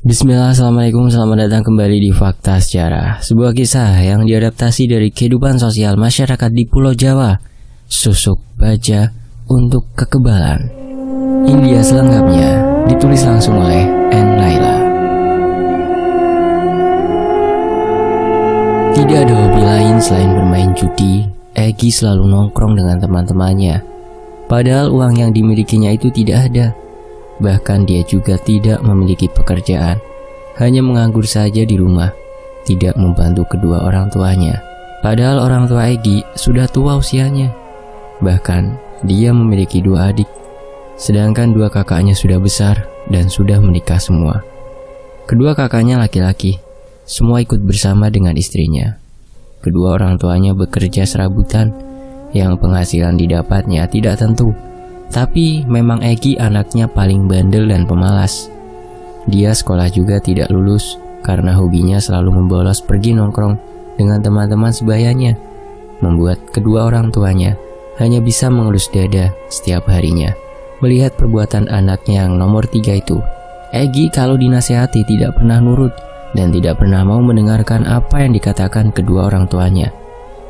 Bismillah, assalamualaikum, selamat datang kembali di Fakta Sejarah. Sebuah kisah yang diadaptasi dari kehidupan sosial masyarakat di Pulau Jawa. Susuk baja untuk kekebalan. India selengkapnya ditulis langsung oleh N. Laila. Tidak ada hobi lain selain bermain judi. Egy selalu nongkrong dengan teman-temannya. Padahal uang yang dimilikinya itu tidak ada. Bahkan dia juga tidak memiliki pekerjaan, hanya menganggur saja di rumah, tidak membantu kedua orang tuanya. Padahal orang tua Egy sudah tua usianya. Bahkan dia memiliki 2 adik, sedangkan 2 kakaknya sudah besar dan sudah menikah semua. Kedua kakaknya laki-laki, semua ikut bersama dengan istrinya. Kedua orang tuanya bekerja serabutan, yang penghasilan didapatnya tidak tentu. Tapi memang Egy anaknya paling bandel dan pemalas. Dia sekolah juga tidak lulus karena hobinya selalu membolos pergi nongkrong dengan teman-teman sebayanya, membuat kedua orang tuanya hanya bisa mengelus dada setiap harinya melihat perbuatan anaknya yang nomor 3 itu. Egy kalau dinasehati tidak pernah nurut dan tidak pernah mau mendengarkan apa yang dikatakan kedua orang tuanya.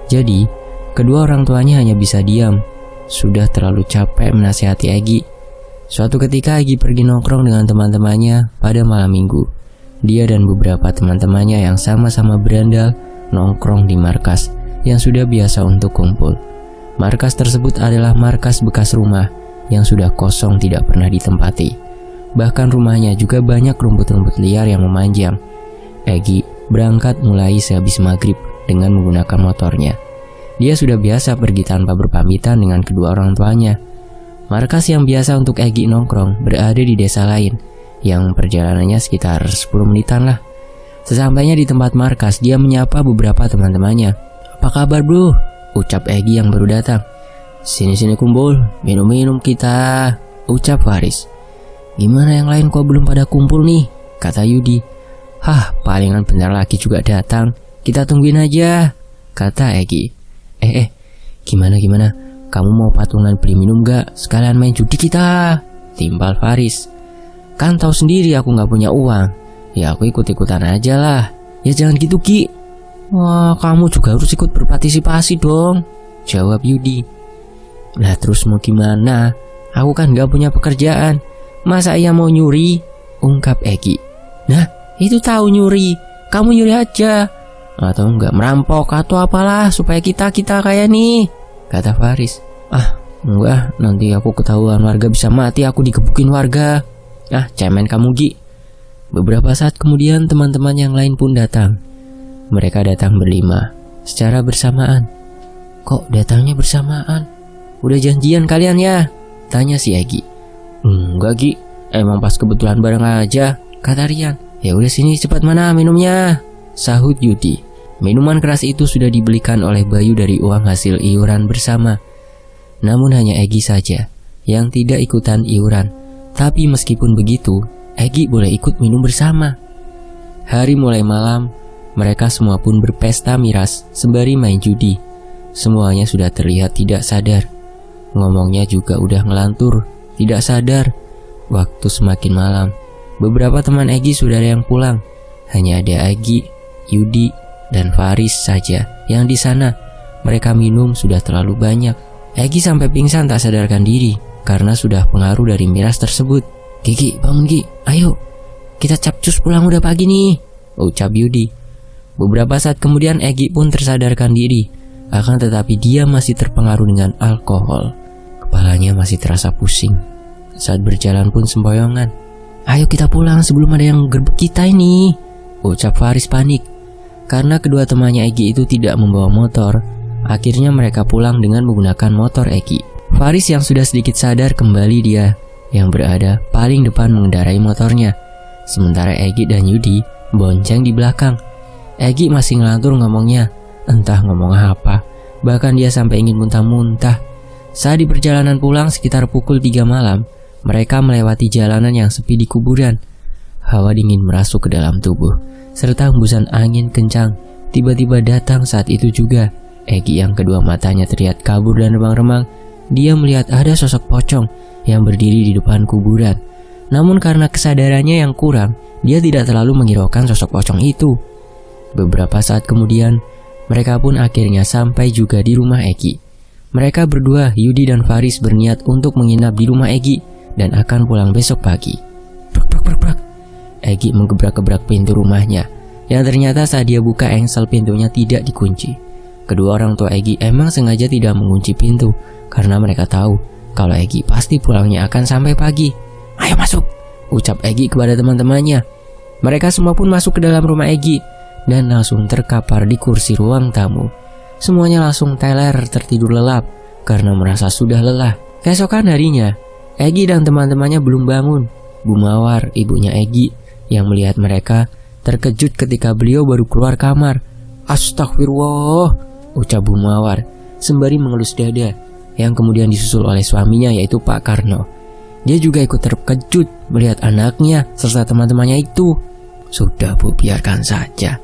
Jadi, kedua orang tuanya hanya bisa diam. Sudah terlalu capek menasihati Egy. Suatu ketika Egy pergi nongkrong dengan teman-temannya pada malam minggu. Dia dan beberapa teman-temannya yang sama-sama berandal nongkrong di markas yang sudah biasa untuk kumpul. Markas tersebut adalah markas bekas rumah yang sudah kosong tidak pernah ditempati. Bahkan rumahnya juga banyak rumput-rumput liar yang memanjang. Egy berangkat mulai sehabis maghrib dengan menggunakan motornya. Dia sudah biasa pergi tanpa berpamitan dengan kedua orang tuanya. Markas yang biasa untuk Egy nongkrong berada di desa lain, yang perjalanannya sekitar 10 menitan lah. Sesampainya di tempat markas, dia menyapa beberapa teman-temannya. "Apa kabar bro?" ucap Egy yang baru datang. Sini kumpul, minum-minum kita," ucap Faris. "Gimana yang lain kok belum pada kumpul nih?" kata Yudi. "Hah, palingan bentar lagi juga datang, kita tungguin aja," kata Egy. Gimana? Kamu mau patungan beli minum gak? Sekalian main judi kita," timpal Faris. "Kan tahu sendiri aku gak punya uang. Ya aku ikut-ikutan aja lah." "Ya jangan gitu Ki." "Wah, kamu juga harus ikut berpartisipasi dong," jawab Yudi. "Lah terus mau gimana? Aku kan gak punya pekerjaan. Masa ia mau nyuri?" ungkap Egy. "Nah, itu tahu nyuri. Kamu nyuri aja. Atau enggak merampok atau apalah supaya kita kaya nih," kata Faris. "Ah, enggak, nanti aku ketahuan warga bisa mati, aku digebukin warga." "Ah, cemen kamu Gi." Beberapa saat kemudian teman-teman yang lain pun datang. Mereka datang berlima, secara bersamaan. "Kok datangnya bersamaan? Udah janjian kalian ya?" tanya si Egy. "Enggak Gi, emang pas kebetulan bareng aja," kata Rian. "Ya udah sini cepat, mana minumnya?" sahut Yudi. Minuman keras itu sudah dibelikan oleh Bayu dari uang hasil iuran bersama. Namun hanya Egy saja yang tidak ikutan iuran. Tapi meskipun begitu, Egy boleh ikut minum bersama. Hari mulai malam, mereka semua pun berpesta miras sembari main judi. Semuanya sudah terlihat tidak sadar. Ngomongnya juga udah ngelantur, tidak sadar. Waktu semakin malam, beberapa teman Egy sudah ada yang pulang. Hanya ada Egy, Yudi, dan Faris saja yang di sana. Mereka minum sudah terlalu banyak. Egy sampai pingsan tak sadarkan diri karena sudah pengaruh dari miras tersebut. "Gigi, bangun Gi, ayo kita capcus pulang, udah pagi nih," ucap Yudi. Beberapa saat kemudian Egy pun tersadarkan diri, akan tetapi dia masih terpengaruh dengan alkohol. Kepalanya masih terasa pusing. Saat berjalan pun sempoyongan. "Ayo kita pulang sebelum ada yang gerbek kita ini," ucap Faris panik. Karena kedua temannya Egy itu tidak membawa motor, akhirnya mereka pulang dengan menggunakan motor Egy. Faris yang sudah sedikit sadar kembali dia yang berada paling depan mengendarai motornya. Sementara Egy dan Yudi bonceng di belakang. Egy masih ngelantur ngomongnya, entah ngomong apa. Bahkan dia sampai ingin muntah-muntah. Saat di perjalanan pulang sekitar pukul 3 malam, mereka melewati jalanan yang sepi di kuburan. Hawa dingin merasuk ke dalam tubuh, serta hembusan angin kencang tiba-tiba datang saat itu juga. Egy yang kedua matanya terlihat kabur dan remang-remang. Dia melihat ada sosok pocong yang berdiri di depan kuburan. Namun karena kesadarannya yang kurang, dia tidak terlalu menghiraukan sosok pocong itu. Beberapa saat kemudian, mereka pun akhirnya sampai juga di rumah Egi. Mereka berdua, Yudi dan Faris, berniat untuk menginap di rumah Egi dan akan pulang besok pagi. Brak brak brak brak. Egi menggebrak-gebrak pintu rumahnya, yang ternyata saat dia buka engsel pintunya tidak dikunci. Kedua orang tua Egi emang sengaja tidak mengunci pintu karena mereka tahu kalau Egi pasti pulangnya akan sampai pagi. "Ayo masuk," ucap Egi kepada teman-temannya. Mereka semua pun masuk ke dalam rumah Egi dan langsung terkapar di kursi ruang tamu. Semuanya langsung teler tertidur lelap karena merasa sudah lelah. Keesokan harinya, Egi dan teman-temannya belum bangun. Bu Mawar, ibunya Egi, yang melihat mereka, terkejut ketika beliau baru keluar kamar. "Astagfirullah," ucap Bu Mawar sembari mengelus dada, yang kemudian disusul oleh suaminya yaitu Pak Karno. Dia juga ikut terkejut melihat anaknya serta teman-temannya itu. "Sudah Bu, biarkan saja.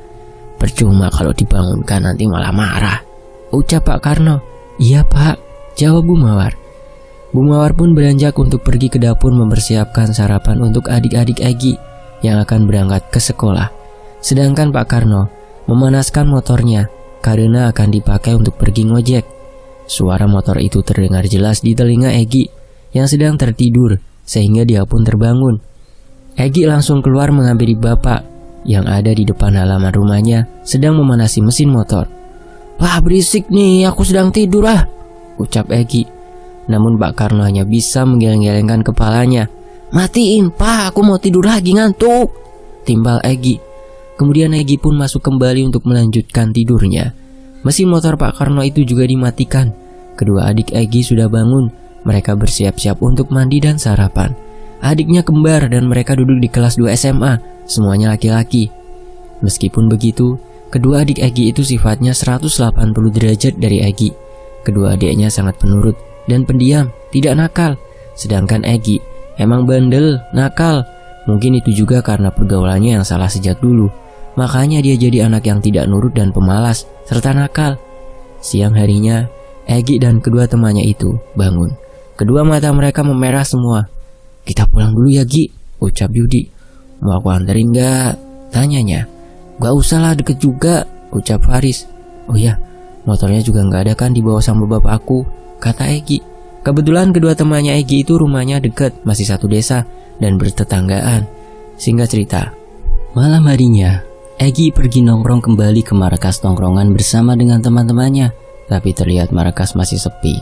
Percuma kalau dibangunkan nanti malah marah," ucap Pak Karno. "Iya Pak," jawab Bu Mawar. Bu Mawar pun beranjak untuk pergi ke dapur mempersiapkan sarapan untuk adik-adik Egi yang akan berangkat ke sekolah. Sedangkan Pak Karno memanaskan motornya karena akan dipakai untuk pergi ngojek. Suara motor itu terdengar jelas di telinga Egi yang sedang tertidur sehingga dia pun terbangun. Egi langsung keluar menghampiri bapak yang ada di depan halaman rumahnya sedang memanasi mesin motor. "Wah, berisik nih, aku sedang tidur ah," ucap Egi. Namun Pak Karno hanya bisa menggeleng-gelengkan kepalanya. "Matiin Pak, aku mau tidur lagi, ngantuk," timbal Egi. Kemudian Egi pun masuk kembali untuk melanjutkan tidurnya. Mesin motor Pak Karno itu juga dimatikan. Kedua adik Egi sudah bangun. Mereka bersiap-siap untuk mandi dan sarapan. Adiknya kembar dan mereka duduk di kelas 2 SMA, semuanya laki-laki. Meskipun begitu, kedua adik Egi itu sifatnya 180 derajat dari Egi. Kedua adiknya sangat penurut dan pendiam, tidak nakal. Sedangkan Egi emang bandel, nakal. Mungkin itu juga karena pergaulannya yang salah sejak dulu. Makanya dia jadi anak yang tidak nurut dan pemalas, serta nakal. Siang harinya, Egi dan kedua temannya itu bangun. Kedua mata mereka memerah semua. "Kita pulang dulu ya Gi," ucap Yudi. "Mau aku anterin gak?" tanyanya. "Gak usah lah, deket juga," ucap Faris. "Oh ya, motornya juga gak ada kan dibawa sama bapak aku," kata Egi. Kebetulan kedua temannya Egi itu rumahnya dekat, masih satu desa dan bertetanggaan. Singkat cerita, malam harinya Egi pergi nongkrong kembali ke markas tongkrongan bersama dengan teman-temannya. Tapi terlihat markas masih sepi.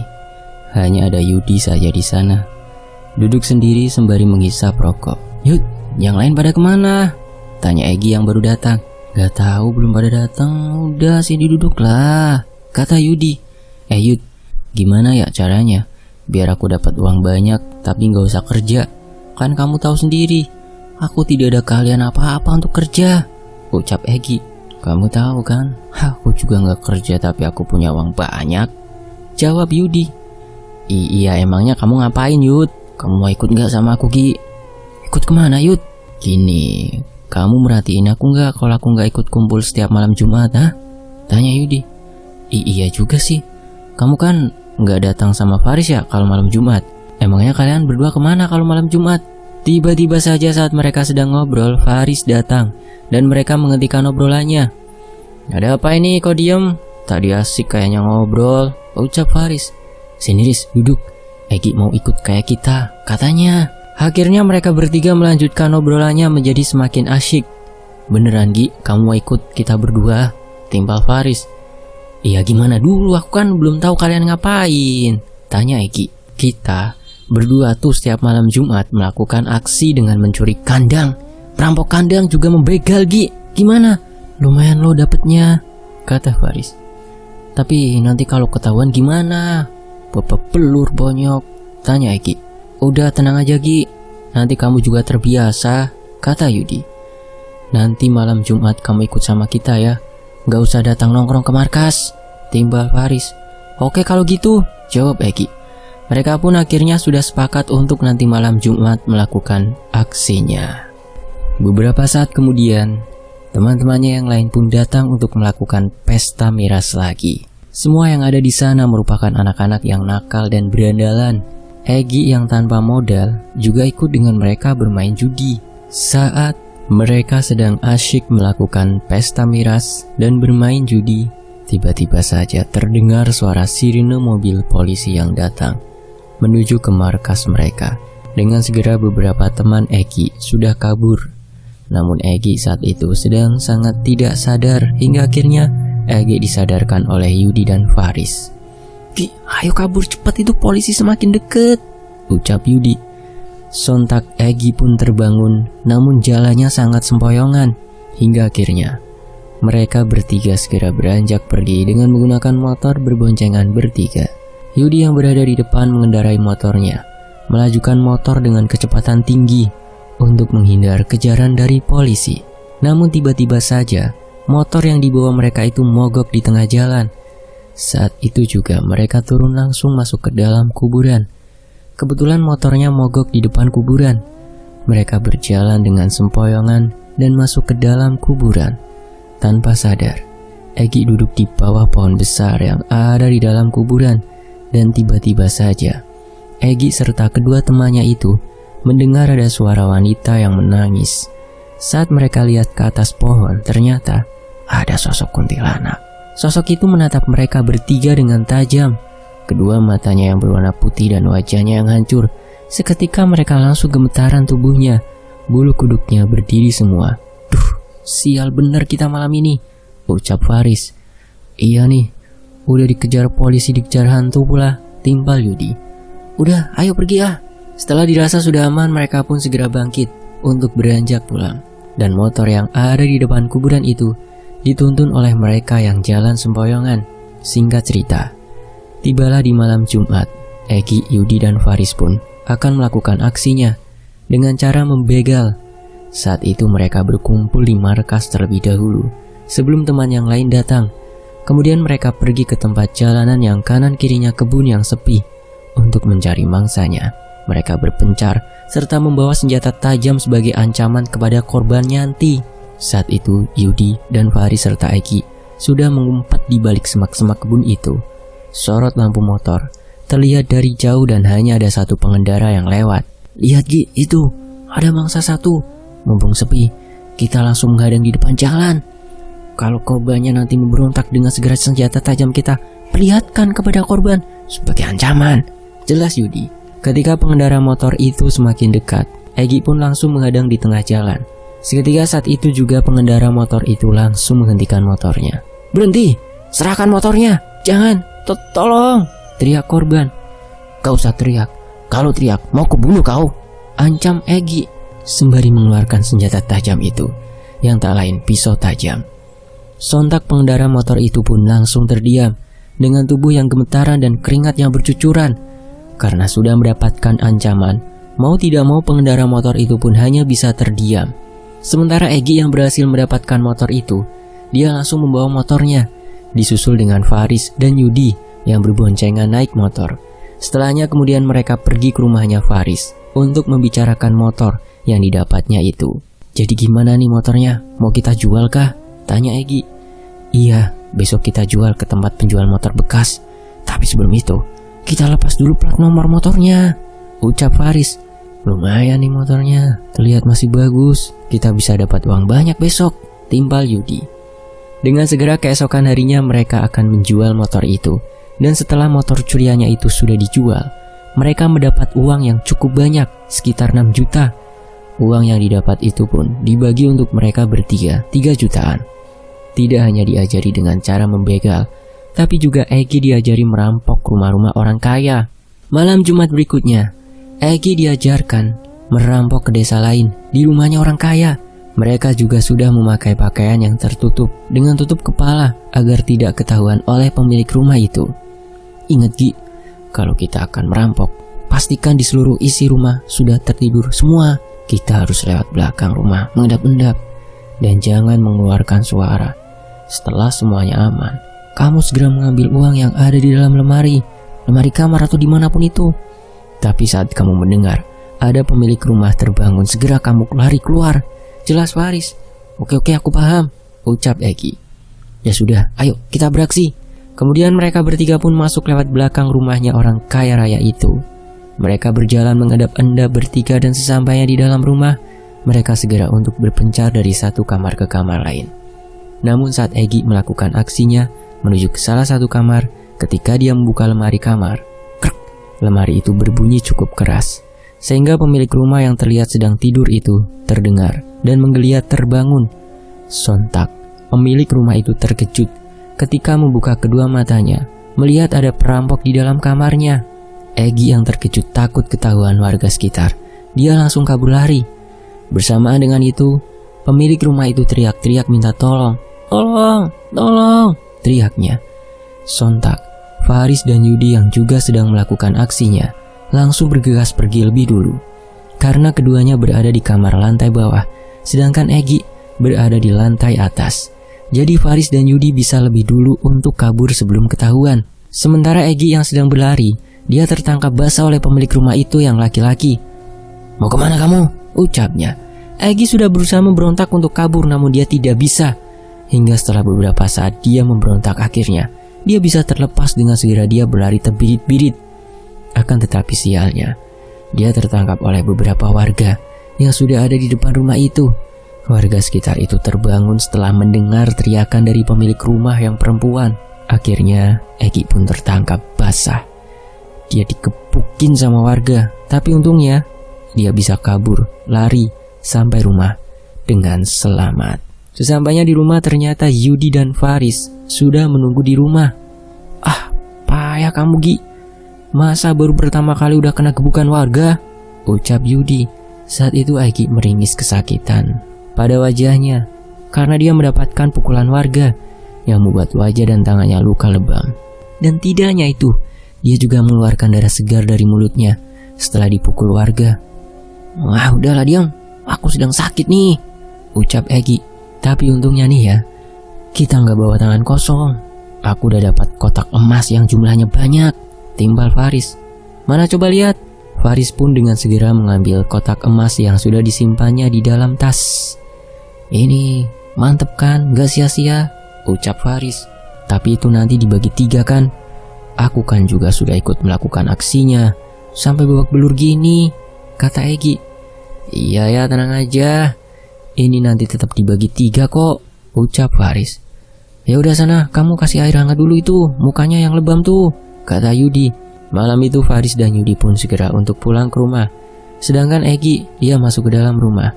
Hanya ada Yudi saja di sana, duduk sendiri sembari menghisap rokok. "Yud, yang lain pada kemana?" tanya Egi yang baru datang. "Gak tahu, belum pada datang. Udah sini duduk lah," kata Yudi. Yud, gimana ya caranya biar aku dapat uang banyak tapi gak usah kerja? Kan kamu tahu sendiri, aku tidak ada keahlian apa-apa untuk kerja," ucap Egi. "Kamu tahu kan, aku juga gak kerja tapi aku punya uang banyak," jawab Yudi. Iya, emangnya kamu ngapain Yud? Kamu mau ikut gak sama aku Gi?" "Ikut kemana Yud?" "Gini, kamu merhatiin aku gak kalau aku gak ikut kumpul setiap malam Jumat, ha?" tanya Yudi. Iya juga sih, kamu kan gak datang sama Faris ya kalau malam Jumat. Emangnya kalian berdua kemana kalau malam Jumat?" Tiba-tiba saja saat mereka sedang ngobrol, Faris datang dan mereka menghentikan obrolannya. "Ada apa ini kok diem? Tadi asik kayaknya ngobrol," ucap Faris. "Sini Riz, duduk. Egi mau ikut kayak kita," katanya. Akhirnya mereka bertiga melanjutkan obrolannya menjadi semakin asyik. "Beneran Gi, kamu mau ikut kita berdua?" timpal Faris. "Iya, gimana dulu, aku kan belum tahu kalian ngapain," tanya Egi. "Kita berdua tuh setiap malam Jumat melakukan aksi dengan mencuri kandang. Perampok kandang juga membegal Gi. Gimana? Lumayan lo dapetnya," kata Faris. "Tapi nanti kalau ketahuan gimana? Bapak pelur bonyok," tanya Egi. "Udah tenang aja Gi, nanti kamu juga terbiasa," kata Yudi. "Nanti malam Jumat kamu ikut sama kita ya, gak usah datang nongkrong ke markas," timbal Faris. "Oke kalau gitu," jawab Egi. Mereka pun akhirnya sudah sepakat untuk nanti malam Jumat melakukan aksinya. Beberapa saat kemudian, teman-temannya yang lain pun datang untuk melakukan pesta miras lagi. Semua yang ada di sana merupakan anak-anak yang nakal dan berandalan. Egi yang tanpa modal juga ikut dengan mereka bermain judi. Saat mereka sedang asyik melakukan pesta miras dan bermain judi, tiba-tiba saja terdengar suara sirine mobil polisi yang datang menuju ke markas mereka. Dengan segera beberapa teman Egi sudah kabur. Namun Egi saat itu sedang sangat tidak sadar hingga akhirnya Egi disadarkan oleh Yudi dan Faris. "Gi, ayo kabur cepat, itu polisi semakin dekat," ucap Yudi. Sontak Egi pun terbangun, namun jalannya sangat sempoyongan. Hingga akhirnya mereka bertiga segera beranjak pergi dengan menggunakan motor berboncengan bertiga. Yudi yang berada di depan mengendarai motornya, melajukan motor dengan kecepatan tinggi untuk menghindar kejaran dari polisi. Namun tiba-tiba saja motor yang dibawa mereka itu mogok di tengah jalan. Saat itu juga mereka turun langsung masuk ke dalam kuburan. Kebetulan motornya mogok di depan kuburan. Mereka berjalan dengan sempoyongan dan masuk ke dalam kuburan. Tanpa sadar, Egi duduk di bawah pohon besar yang ada di dalam kuburan. Dan tiba-tiba saja Egi serta kedua temannya itu mendengar ada suara wanita yang menangis. Saat mereka lihat ke atas pohon, ternyata ada sosok kuntilanak. Sosok itu menatap mereka bertiga dengan tajam. Kedua matanya yang berwarna putih dan wajahnya yang hancur. Seketika mereka langsung gemetaran tubuhnya. Bulu kuduknya berdiri semua. "Duh, sial bener kita malam ini," ucap Faris. "Iya nih, udah dikejar polisi, dikejar hantu pula," timpal Yudi. "Udah, ayo pergi ah." Setelah dirasa sudah aman, mereka pun segera bangkit untuk beranjak pulang. Dan motor yang ada di depan kuburan itu dituntun oleh mereka yang jalan sempoyongan. Singkat cerita, tibalah di malam Jumat, Egi, Yudi, dan Faris pun akan melakukan aksinya dengan cara membegal. Saat itu mereka berkumpul di markas terlebih dahulu sebelum teman yang lain datang. Kemudian mereka pergi ke tempat jalanan yang kanan kirinya kebun yang sepi untuk mencari mangsanya. Mereka berpencar serta membawa senjata tajam sebagai ancaman kepada korban Yanti. Saat itu Yudi dan Faris serta Egi sudah mengumpat di balik semak-semak kebun itu. Sorot lampu motor terlihat dari jauh dan hanya ada satu pengendara yang lewat. "Lihat Gi, itu ada mangsa satu. Mumpung sepi, kita langsung menghadang di depan jalan. Kalau korbannya nanti memberontak dengan segera senjata tajam kita perlihatkan kepada korban sebagai ancaman," jelas Yudi. Ketika pengendara motor itu semakin dekat, Egi pun langsung menghadang di tengah jalan. Seketika saat itu juga pengendara motor itu langsung menghentikan motornya. "Berhenti, serahkan motornya, jangan, tolong," teriak korban. "Gak usah teriak, kalau teriak mau kubunuh kau," ancam Egi sembari mengeluarkan senjata tajam itu, yang tak lain pisau tajam. Sontak pengendara motor itu pun langsung terdiam dengan tubuh yang gemetaran dan keringat yang bercucuran. Karena sudah mendapatkan ancaman, mau tidak mau pengendara motor itu pun hanya bisa terdiam. Sementara Egi yang berhasil mendapatkan motor itu, dia langsung membawa motornya, disusul dengan Faris dan Yudi yang berboncengan naik motor. Setelahnya kemudian mereka pergi ke rumahnya Faris untuk membicarakan motor yang didapatnya itu. "Jadi gimana nih motornya? Mau kita jual kah?" tanya Egi. "Iya, besok kita jual ke tempat penjual motor bekas. Tapi sebelum itu, kita lepas dulu plat nomor motornya," ucap Faris. "Lumayan nih motornya, terlihat masih bagus. Kita bisa dapat uang banyak besok," timpal Yudi. Dengan segera keesokan harinya mereka akan menjual motor itu. Dan setelah motor curiannya itu sudah dijual, mereka mendapat uang yang cukup banyak, sekitar 6 juta. Uang yang didapat itu pun dibagi untuk mereka bertiga, 3 jutaan. Tidak hanya diajari dengan cara membegal, tapi juga Egi diajari merampok rumah-rumah orang kaya. Malam Jumat berikutnya, Egi diajarkan merampok ke desa lain di rumahnya orang kaya. Mereka juga sudah memakai pakaian yang tertutup dengan tutup kepala agar tidak ketahuan oleh pemilik rumah itu. "Ingat Gi, kalau kita akan merampok, pastikan di seluruh isi rumah sudah tertidur semua. Kita harus lewat belakang rumah mengendap-endap dan jangan mengeluarkan suara. Setelah semuanya aman, kamu segera mengambil uang yang ada di dalam lemari kamar atau dimanapun itu. Tapi saat kamu mendengar ada pemilik rumah terbangun, segera kamu lari keluar," jelas Faris. Oke, aku paham," ucap Egi. "Ya sudah, ayo kita beraksi." Kemudian mereka bertiga pun masuk lewat belakang rumahnya orang kaya raya itu. Mereka berjalan mengendap-endap bertiga dan sesampainya di dalam rumah, mereka segera untuk berpencar dari satu kamar ke kamar lain. Namun saat Egy melakukan aksinya menuju ke salah satu kamar, ketika dia membuka lemari kamar, krek, lemari itu berbunyi cukup keras, sehingga pemilik rumah yang terlihat sedang tidur itu terdengar dan menggeliat terbangun. Sontak, pemilik rumah itu terkejut ketika membuka kedua matanya, melihat ada perampok di dalam kamarnya. Egy yang terkejut takut ketahuan warga sekitar. Dia langsung kabur lari. Bersamaan dengan itu, pemilik rumah itu teriak-teriak minta tolong. Tolong, tolong, teriaknya. Sontak, Faris dan Yudi yang juga sedang melakukan aksinya langsung bergegas pergi lebih dulu, karena keduanya berada di kamar lantai bawah, sedangkan Egy berada di lantai atas. Jadi Faris dan Yudi bisa lebih dulu untuk kabur sebelum ketahuan. Sementara Egy yang sedang berlari, dia tertangkap basah oleh pemilik rumah itu yang laki-laki. Mau kemana kamu? Ucapnya. Egy sudah berusaha memberontak untuk kabur, namun dia tidak bisa. Hingga setelah beberapa saat dia memberontak, akhirnya dia bisa terlepas dengan segera dia berlari terbirit-birit. Akan tetapi sialnya, dia tertangkap oleh beberapa warga yang sudah ada di depan rumah itu. Warga sekitar itu terbangun setelah mendengar teriakan dari pemilik rumah yang perempuan. Akhirnya Egy pun tertangkap basah. Dia dikepukin sama warga, tapi untungnya dia bisa kabur, lari sampai rumah dengan selamat. Sesampainya di rumah, ternyata Yudi dan Faris sudah menunggu di rumah. Ah, payah kamu Gi, masa baru pertama kali udah kena gebukan warga? Ucap Yudi. Saat itu Egy meringis kesakitan pada wajahnya karena dia mendapatkan pukulan warga yang membuat wajah dan tangannya luka lebam. Dan tidak hanya itu, dia juga mengeluarkan darah segar dari mulutnya setelah dipukul warga. Wah, udahlah diam, aku sedang sakit nih, ucap Egy. Tapi untungnya nih ya, kita nggak bawa tangan kosong. Aku udah dapat kotak emas yang jumlahnya banyak, timbal Faris. Mana coba lihat. Faris pun dengan segera mengambil kotak emas yang sudah disimpannya di dalam tas. Ini mantep kan, gak sia-sia, ucap Faris. Tapi itu nanti dibagi 3 kan. Aku kan juga sudah ikut melakukan aksinya sampai babak belur gini, kata Egy. Iya ya, tenang aja, ini nanti tetap dibagi 3 kok, ucap Faris. Ya udah sana, kamu kasih air hangat dulu itu, mukanya yang lebam tuh, kata Yudi. Malam itu Faris dan Yudi pun segera untuk pulang ke rumah, sedangkan Egy dia masuk ke dalam rumah.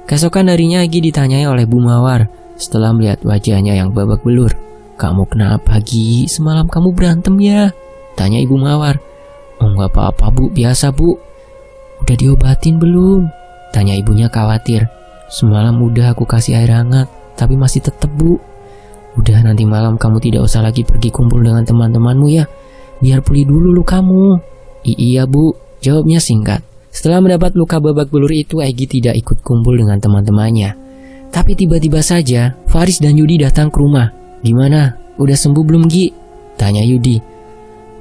Keesokan harinya Egy ditanyai oleh Bu Mawar setelah melihat wajahnya yang babak belur. Kamu kenapa Gi? Semalam kamu berantem ya? Tanya Ibu Mawar. Oh nggak apa-apa Bu, biasa Bu. Udah diobatin belum? Tanya ibunya khawatir. Semalam udah aku kasih air hangat, tapi masih tetep Bu. Udah nanti malam kamu tidak usah lagi pergi kumpul dengan teman-temanmu ya. Biar pulih dulu lu kamu. Iya Bu, jawabnya singkat. Setelah mendapat luka babak belur itu, Egy tidak ikut kumpul dengan teman-temannya. Tapi tiba-tiba saja Faris dan Yudi datang ke rumah. Gimana? Udah sembuh belum Gi? Tanya Yudi.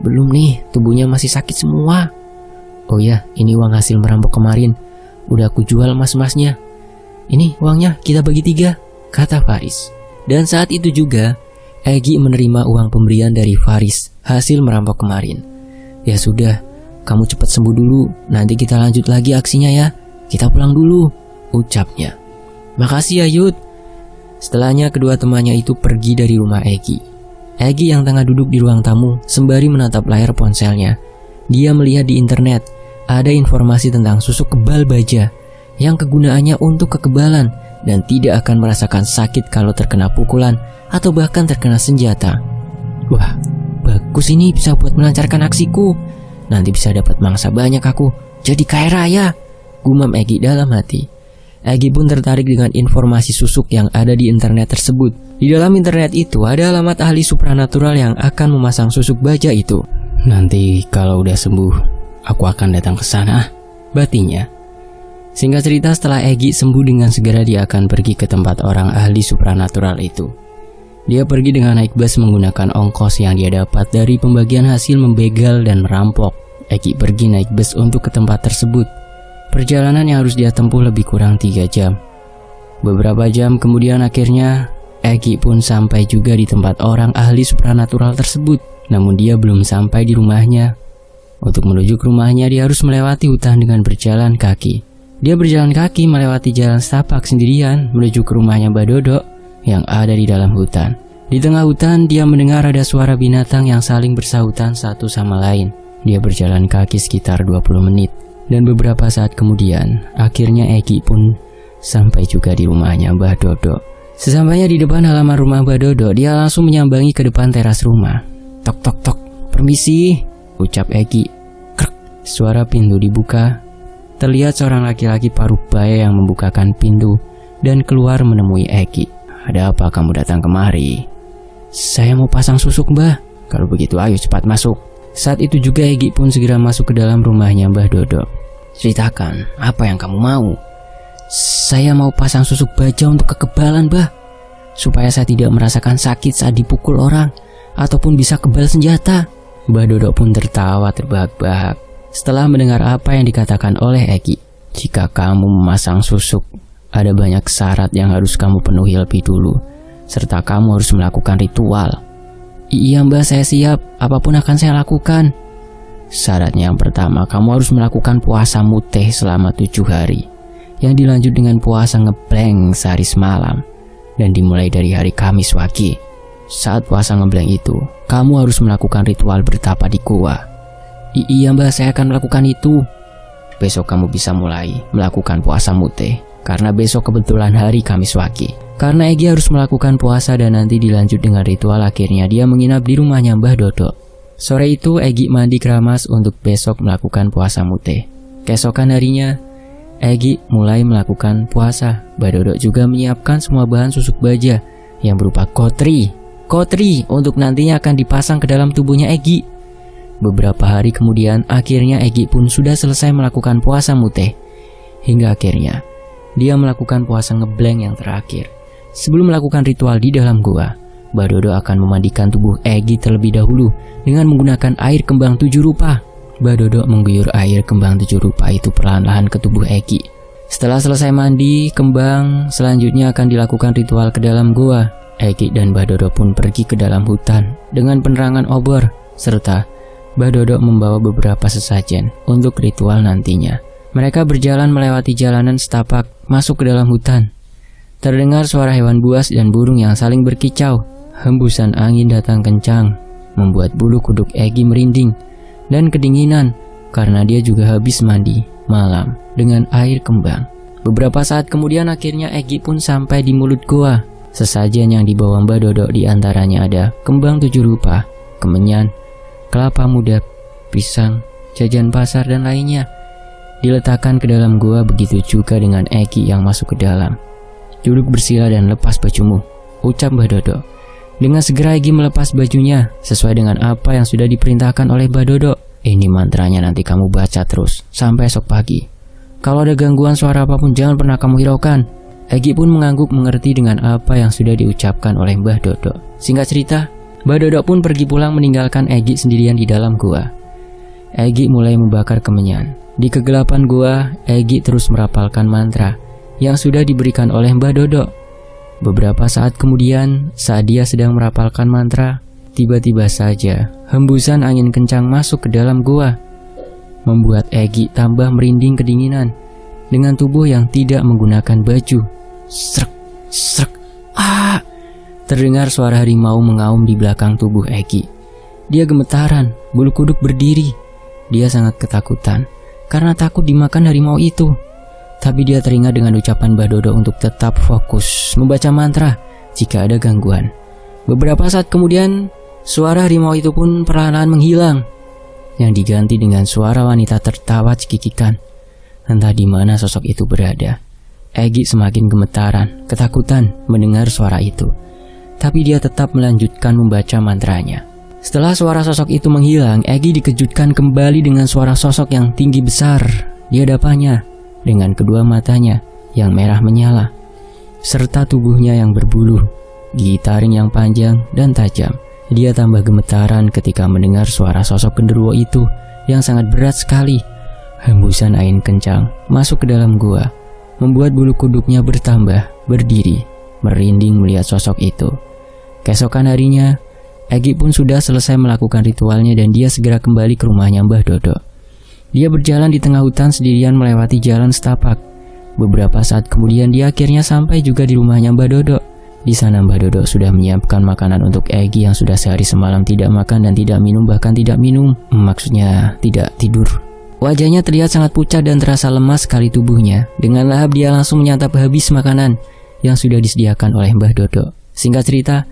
Belum nih, tubuhnya masih sakit semua. Oh ya, ini uang hasil merampok kemarin. Udah aku jual emas-emasnya. Ini uangnya, kita bagi 3, kata Faris. Dan saat itu juga Egy menerima uang pemberian dari Faris hasil merampok kemarin. Ya sudah, kamu cepat sembuh dulu, nanti kita lanjut lagi aksinya ya. Kita pulang dulu, ucapnya. Makasih ya Yud. Setelahnya kedua temannya itu pergi dari rumah Egy. Egy yang tengah duduk di ruang tamu sembari menatap layar ponselnya. Dia melihat di internet ada informasi tentang susuk kebal baja yang kegunaannya untuk kekebalan dan tidak akan merasakan sakit kalau terkena pukulan atau bahkan terkena senjata. Wah, bagus, ini bisa buat melancarkan aksiku. Nanti bisa dapat mangsa banyak aku, jadi kaya raya, gumam Egy dalam hati. Egy pun tertarik dengan informasi susuk yang ada di internet tersebut. Di dalam internet itu ada alamat ahli supranatural yang akan memasang susuk baja itu. Nanti kalau udah sembuh, aku akan datang ke sana, batinya. Singkat cerita, setelah Egy sembuh dengan segera dia akan pergi ke tempat orang ahli supranatural itu. Dia pergi dengan naik bus menggunakan ongkos yang dia dapat dari pembagian hasil membegal dan merampok. Egy pergi naik bus untuk ke tempat tersebut. Perjalanan yang harus dia tempuh lebih kurang 3 jam. Beberapa jam kemudian akhirnya Egy pun sampai juga di tempat orang ahli supranatural tersebut. Namun dia belum sampai di rumahnya. Untuk menuju ke rumahnya dia harus melewati hutan dengan berjalan kaki. Dia berjalan kaki melewati jalan setapak sendirian menuju ke rumahnya Mbah Dodo yang ada di dalam hutan. Di tengah hutan dia mendengar ada suara binatang yang saling bersahutan satu sama lain. Dia berjalan kaki sekitar 20 menit. Dan beberapa saat kemudian akhirnya Egi pun sampai juga di rumahnya Mbah Dodo. Sesampainya di depan halaman rumah Mbah Dodo, dia langsung menyambangi ke depan teras rumah. Tok tok tok, permisi, ucap Egi. Krek, suara pintu dibuka. Terlihat seorang laki-laki paruh baya yang membukakan pintu dan keluar menemui Egi. Ada apa kamu datang kemari? Saya mau pasang susuk, Mbah. Kalau begitu ayo cepat masuk. Saat itu juga Egi pun segera masuk ke dalam rumahnya Mbah Dodo. Ceritakan, apa yang kamu mau? Saya mau pasang susuk baja untuk kekebalan, Mbah. Supaya saya tidak merasakan sakit saat dipukul orang ataupun bisa kebal senjata. Mbah Dodo pun tertawa terbahak-bahak setelah mendengar apa yang dikatakan oleh Egi. Jika kamu memasang susuk, ada banyak syarat yang harus kamu penuhi lebih dulu, serta kamu harus melakukan ritual. Iya Mbah, saya siap. Apapun akan saya lakukan. Syaratnya yang pertama, kamu harus melakukan puasa muteh selama 7 hari, yang dilanjut dengan puasa ngebleng sehari semalam, dan dimulai dari hari Kamis Wage. Saat puasa ngebleng itu, kamu harus melakukan ritual bertapa di gua. Iya Mbah, saya akan melakukan itu. Besok kamu bisa mulai melakukan puasa muteh, karena besok kebetulan hari Kamis Wage. Karena Egi harus melakukan puasa dan nanti dilanjut dengan ritual, akhirnya dia menginap di rumahnya Mbah Dodo. Sore itu Egi mandi keramas untuk besok melakukan puasa muteh. Keesokan harinya Egi mulai melakukan puasa. Mbah Dodo juga menyiapkan semua bahan susuk baja yang berupa kotri untuk nantinya akan dipasang ke dalam tubuhnya Egi. Beberapa hari kemudian akhirnya Egi pun sudah selesai melakukan puasa muteh. Hingga akhirnya dia melakukan puasa ngebleng yang terakhir. Sebelum melakukan ritual di dalam gua, Mbah Dodo akan memandikan tubuh Egi terlebih dahulu dengan menggunakan air kembang 7 rupa. Mbah Dodo mengguyur air kembang 7 rupa itu perlahan-lahan ke tubuh Egi. Setelah selesai mandi kembang, selanjutnya akan dilakukan ritual ke dalam gua. Egi dan Mbah Dodo pun pergi ke dalam hutan dengan penerangan obor, serta Mbah Dodo membawa beberapa sesajen untuk ritual nantinya. Mereka berjalan melewati jalanan setapak masuk ke dalam hutan. Terdengar suara hewan buas dan burung yang saling berkicau. Hembusan angin datang kencang, membuat bulu kuduk Egi merinding dan kedinginan karena dia juga habis mandi malam dengan air kembang. Beberapa saat kemudian akhirnya Egi pun sampai di mulut gua. Sesajen yang dibawa Mbah Dodo diantaranya ada kembang 7 rupa, kemenyan, kelapa muda, pisang, jajan pasar dan lainnya. Diletakkan ke dalam gua, begitu juga dengan Egi yang masuk ke dalam. Duduk bersila dan lepas bajumu, ucap Mbah Dodo. Dengan segera Egi melepas bajunya sesuai dengan apa yang sudah diperintahkan oleh Mbah Dodo. Ini mantranya nanti kamu baca terus sampai esok pagi. Kalau ada gangguan suara apapun jangan pernah kamu hiraukan. Egi pun mengangguk mengerti dengan apa yang sudah diucapkan oleh Mbah Dodo. Singkat cerita, Mbah Dodo pun pergi pulang meninggalkan Egi sendirian di dalam gua. Egi mulai membakar kemenyan. Di kegelapan gua, Egi terus merapalkan mantra yang sudah diberikan oleh Mbah Dodo. Beberapa saat kemudian, saat dia sedang merapalkan mantra, tiba-tiba saja hembusan angin kencang masuk ke dalam gua, membuat Egi tambah merinding kedinginan dengan tubuh yang tidak menggunakan baju. Srek, srek, ah! Terdengar suara harimau mengaum di belakang tubuh Egi. Dia gemetaran, bulu kuduk berdiri. Dia sangat ketakutan karena takut dimakan harimau itu. Tapi dia teringat dengan ucapan Mbah Dodo untuk tetap fokus membaca mantra jika ada gangguan. Beberapa saat kemudian, suara harimau itu pun perlahan-lahan menghilang, yang diganti dengan suara wanita tertawa cekikikan. Entah di mana sosok itu berada. Egi semakin gemetaran, ketakutan mendengar suara itu. Tapi dia tetap melanjutkan membaca mantranya. Setelah suara sosok itu menghilang, Egi dikejutkan kembali dengan suara sosok yang tinggi besar di hadapannya, dengan kedua matanya yang merah menyala, serta tubuhnya yang berbulu, gigi taring yang panjang dan tajam. Dia tambah gemetaran ketika mendengar suara sosok genderuwo itu yang sangat berat sekali. Hembusan angin kencang masuk ke dalam gua, membuat bulu kuduknya bertambah berdiri, merinding melihat sosok itu. Keesokan harinya, Egi pun sudah selesai melakukan ritualnya dan dia segera kembali ke rumahnya Mbah Dodo. Dia berjalan di tengah hutan sendirian melewati jalan setapak. Beberapa saat kemudian dia akhirnya sampai juga di rumahnya Mbah Dodo. Di sana Mbah Dodo sudah menyiapkan makanan untuk Egi yang sudah sehari semalam tidak makan dan tidak minum, bahkan tidak minum. Maksudnya tidak tidur. Wajahnya terlihat sangat pucat dan terasa lemas sekali tubuhnya. Dengan lahap dia langsung menyantap habis makanan yang sudah disediakan oleh Mbah Dodo. Singkat cerita,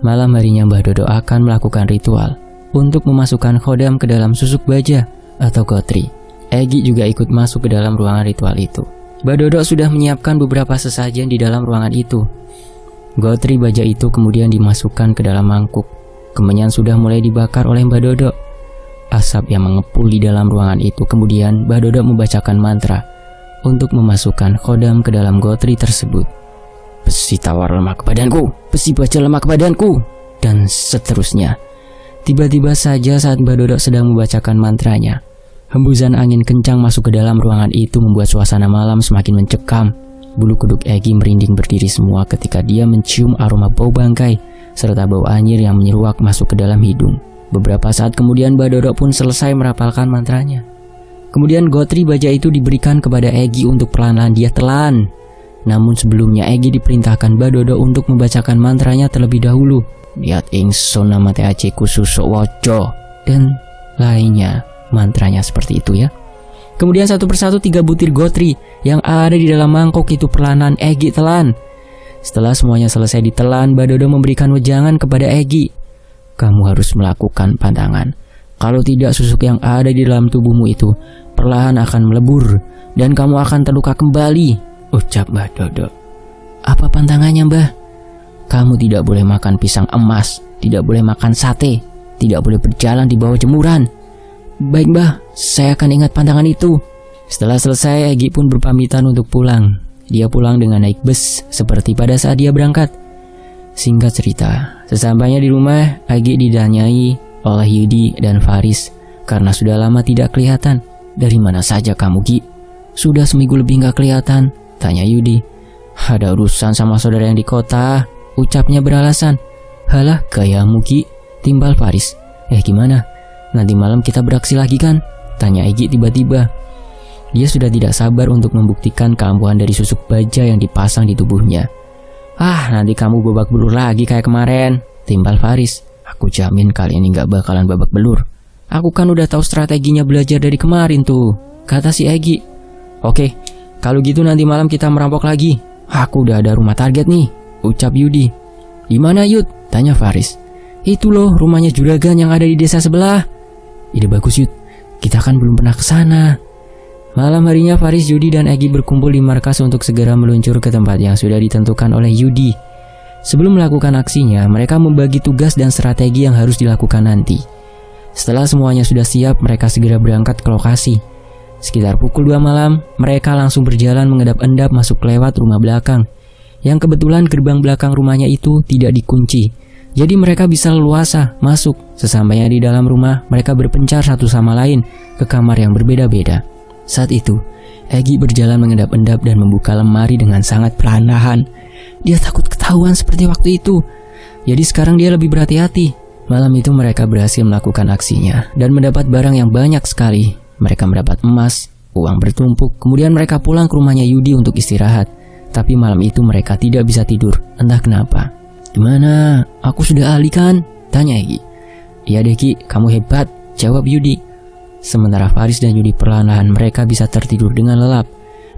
malam harinya Mbah Dodo akan melakukan ritual untuk memasukkan khodam ke dalam susuk baja atau gotri. Egi juga ikut masuk ke dalam ruangan ritual itu. Mbah Dodo sudah menyiapkan beberapa sesajen di dalam ruangan itu. Gotri baja itu kemudian dimasukkan ke dalam mangkuk. Kemenyan sudah mulai dibakar oleh Mbah Dodo. Asap yang mengepul di dalam ruangan itu. Kemudian Mbah Dodo membacakan mantra untuk memasukkan khodam ke dalam gotri tersebut. Besi tawar lemak ke badanku, besi baja lemak ke badanku, dan seterusnya. Tiba-tiba saja saat Mbah Dodo sedang membacakan mantranya, hembusan angin kencang masuk ke dalam ruangan itu membuat suasana malam semakin mencekam. Bulu kuduk Egi merinding berdiri semua ketika dia mencium aroma bau bangkai serta bau anyir yang menyeruak masuk ke dalam hidung. Beberapa saat kemudian Mbah Dodo pun selesai merapalkan mantranya. Kemudian gotri baja itu diberikan kepada Egi untuk perlahan-lahan dia telan. Namun sebelumnya Egi diperintahkan Mbah Dodo untuk membacakan mantranya terlebih dahulu. Lihat ingsun nama TAC kususuk wojo dan lainnya. Mantranya seperti itu ya. Kemudian satu persatu 3 butir gotri yang ada di dalam mangkok itu perlahan Egi telan. Setelah semuanya selesai ditelan, Mbah Dodo memberikan wejangan kepada Egi. Kamu harus melakukan pantangan. Kalau tidak, susuk yang ada di dalam tubuhmu itu perlahan akan melebur dan kamu akan terluka kembali, ucap Mbah Dodo. Apa pantangannya, Mbah? Kamu tidak boleh makan pisang emas, tidak boleh makan sate, tidak boleh berjalan di bawah jemuran. Baik Mbah, saya akan ingat pantangan itu. Setelah selesai, Egi pun berpamitan untuk pulang. Dia pulang dengan naik bus seperti pada saat dia berangkat. Singkat cerita, sesampainya di rumah, Egi didanyai oleh Yudi dan Faris karena sudah lama tidak kelihatan. Dari mana saja kamu, Gi? Sudah seminggu lebih gak kelihatan, tanya Yudi. Ada urusan sama saudara yang di kota, ucapnya beralasan. Halah, gayamu, Gi, timbal Faris. Gimana? Nanti malam kita beraksi lagi kan? Tanya Egi tiba-tiba. Dia sudah tidak sabar untuk membuktikan keampuhan dari susuk baja yang dipasang di tubuhnya. Nanti kamu babak belur lagi kayak kemarin, timbal Faris. Aku jamin kali ini gak bakalan babak belur. Aku kan udah tahu strateginya belajar dari kemarin tuh, kata si Egi. Oke, kalau gitu nanti malam kita merampok lagi. Aku udah ada rumah target nih, ucap Yudi. Di mana Yud? Tanya Faris. Itu loh rumahnya juragan yang ada di desa sebelah. Ide bagus Yud, kita kan belum pernah ke sana. Malam harinya Faris, Yudi dan Egi berkumpul di markas untuk segera meluncur ke tempat yang sudah ditentukan oleh Yudi. Sebelum melakukan aksinya, mereka membagi tugas dan strategi yang harus dilakukan nanti. Setelah semuanya sudah siap, mereka segera berangkat ke lokasi. Sekitar pukul 2 malam, mereka langsung berjalan mengendap-endap masuk lewat rumah belakang, yang kebetulan gerbang belakang rumahnya itu tidak dikunci. Jadi mereka bisa leluasa masuk. Sesampainya di dalam rumah, mereka berpencar satu sama lain ke kamar yang berbeda-beda. Saat itu, Egi berjalan mengendap-endap dan membuka lemari dengan sangat perlahan. Dia takut ketahuan seperti waktu itu. Jadi sekarang dia lebih berhati-hati. Malam itu mereka berhasil melakukan aksinya dan mendapat barang yang banyak sekali. Mereka mendapat emas, uang bertumpuk. Kemudian mereka pulang ke rumahnya Yudi untuk istirahat. Tapi malam itu mereka tidak bisa tidur, entah kenapa. Gimana? Aku sudah ahli kan? Tanya Egi. Iya deh Ki, kamu hebat, jawab Yudi. Sementara Faris dan Yudi perlahan-lahan mereka bisa tertidur dengan lelap.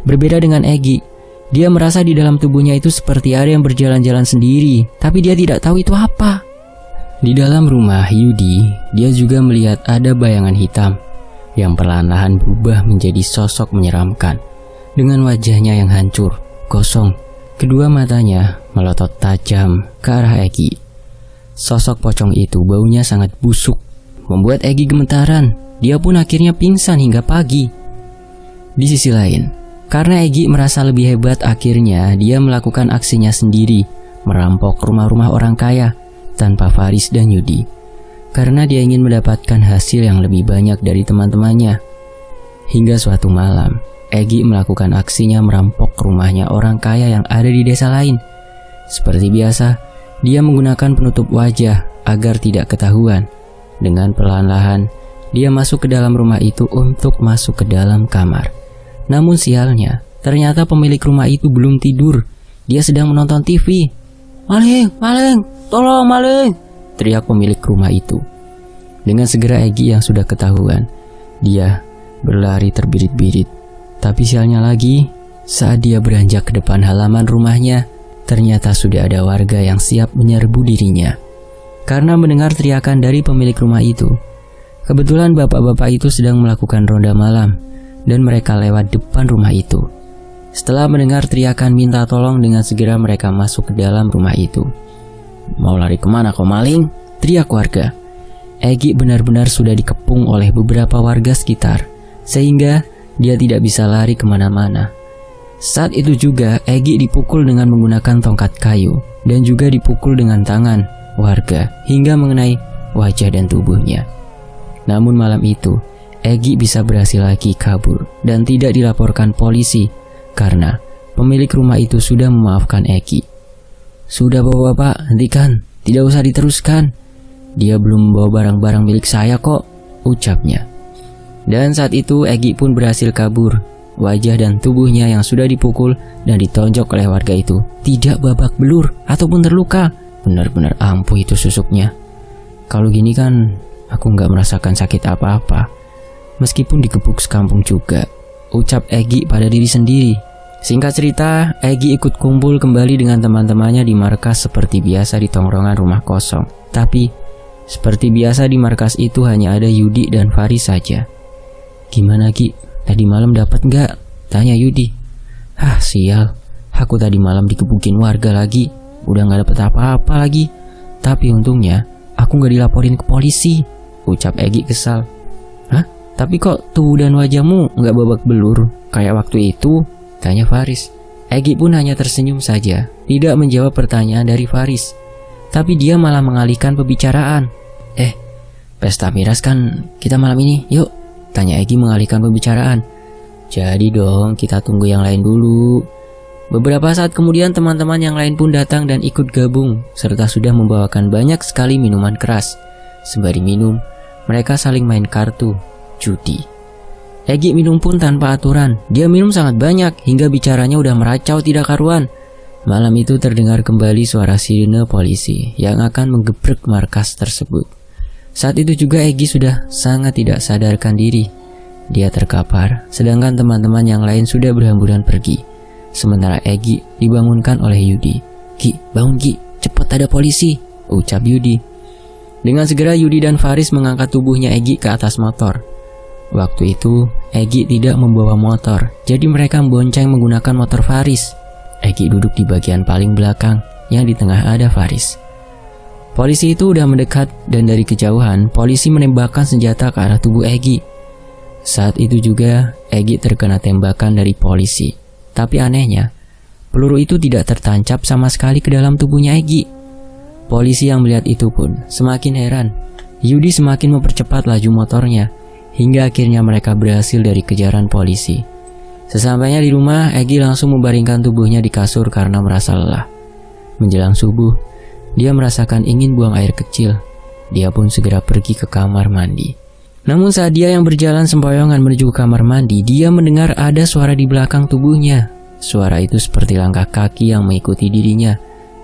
Berbeda dengan Egi, dia merasa di dalam tubuhnya itu seperti ada yang berjalan-jalan sendiri, tapi dia tidak tahu itu apa. Di dalam rumah Yudi, dia juga melihat ada bayangan hitam yang perlahan-lahan berubah menjadi sosok menyeramkan. Dengan wajahnya yang hancur, kosong. Kedua matanya melotot tajam ke arah Egi. Sosok pocong itu baunya sangat busuk, membuat Egi gemetaran. Dia pun akhirnya pingsan hingga pagi. Di sisi lain, karena Egi merasa lebih hebat, akhirnya dia melakukan aksinya sendiri, merampok rumah-rumah orang kaya tanpa Faris dan Yudi. Karena dia ingin mendapatkan hasil yang lebih banyak dari teman-temannya. Hingga suatu malam, Egi melakukan aksinya merampok rumahnya orang kaya yang ada di desa lain. Seperti biasa, Dia menggunakan penutup wajah agar tidak ketahuan. Dengan perlahan-lahan, dia masuk ke dalam rumah itu untuk masuk ke dalam kamar. Namun sialnya, ternyata pemilik rumah itu belum tidur. Dia sedang menonton TV. "Maling, maling, tolong maling!" teriak pemilik rumah itu. Dengan segera Egy yang sudah ketahuan, dia berlari terbirit-birit. Tapi sialnya lagi, saat dia beranjak ke depan halaman rumahnya, ternyata sudah ada warga yang siap menyerbu dirinya. Karena mendengar teriakan dari pemilik rumah itu, kebetulan bapak-bapak itu sedang melakukan ronda malam dan mereka lewat depan rumah itu. Setelah mendengar teriakan minta tolong, dengan segera mereka masuk ke dalam rumah itu. "Mau lari kemana kau maling?" teriak warga. Egy benar-benar sudah dikepung oleh beberapa warga sekitar, sehingga dia tidak bisa lari kemana-mana. Saat itu juga Egy dipukul dengan menggunakan tongkat kayu dan juga dipukul dengan tangan warga hingga mengenai wajah dan tubuhnya. Namun malam itu Egy bisa berhasil lagi kabur dan tidak dilaporkan polisi karena pemilik rumah itu sudah memaafkan Egy. "Sudah bapak-bapak, hentikan, tidak usah diteruskan. Dia belum membawa barang-barang milik saya kok," ucapnya. Dan saat itu Egy pun berhasil kabur. Wajah dan tubuhnya yang sudah dipukul dan ditonjok oleh warga itu tidak babak belur ataupun terluka. Benar-benar ampuh itu susuknya. "Kalau gini kan aku nggak merasakan sakit apa-apa, meskipun dikepuk sekampung juga," ucap Egy pada diri sendiri. Singkat cerita, Egy ikut kumpul kembali dengan teman-temannya di markas seperti biasa di tongkrongan rumah kosong. Tapi seperti biasa di markas itu hanya ada Yudi dan Faris saja. "Gimana Ki? Tadi malam dapat nggak?" tanya Yudi. "Ah sial, aku tadi malam dikebukin warga lagi. Udah nggak dapet apa-apa lagi. Tapi untungnya aku nggak dilaporin ke polisi," ucap Egy kesal. "Hah? Tapi kok tubuh dan wajahmu nggak babak belur kayak waktu itu?" tanya Faris. Egy pun hanya tersenyum saja, tidak menjawab pertanyaan dari Faris. Tapi dia malah mengalihkan pembicaraan. Pesta miras kan kita malam ini, yuk," tanya Egy mengalihkan pembicaraan. "Jadi dong, kita tunggu yang lain dulu." Beberapa saat kemudian teman-teman yang lain pun datang dan ikut gabung, serta sudah membawakan banyak sekali minuman keras. Sembari minum, mereka saling main kartu, judi. Egy minum pun tanpa aturan. Dia minum sangat banyak hingga bicaranya udah meracau tidak karuan. Malam itu terdengar kembali suara sirine polisi yang akan menggeprek markas tersebut. Saat itu juga Egy sudah sangat tidak sadarkan diri. Dia terkapar, sedangkan teman-teman yang lain sudah berhamburan pergi. Sementara Egy dibangunkan oleh Yudi. "Ki, bangun Ki, cepat ada polisi," ucap Yudi. Dengan segera Yudi dan Faris mengangkat tubuhnya Egy ke atas motor. Waktu itu Egy tidak membawa motor, jadi mereka membonceng menggunakan motor Faris. Egy duduk di bagian paling belakang, yang di tengah ada Faris. Polisi itu udah mendekat dan dari kejauhan polisi menembakkan senjata ke arah tubuh Egy. Saat itu juga Egy terkena tembakan dari polisi. Tapi anehnya, peluru itu tidak tertancap sama sekali ke dalam tubuhnya Egy. Polisi yang melihat itu pun semakin heran. Yudi semakin mempercepat laju motornya hingga akhirnya mereka berhasil dari kejaran polisi. Sesampainya di rumah, Egy langsung membaringkan tubuhnya di kasur karena merasa lelah. Menjelang subuh, dia merasakan ingin buang air kecil. Dia pun segera pergi ke kamar mandi. Namun saat dia yang berjalan sempoyongan menuju ke kamar mandi, dia mendengar ada suara di belakang tubuhnya. Suara itu seperti langkah kaki yang mengikuti dirinya.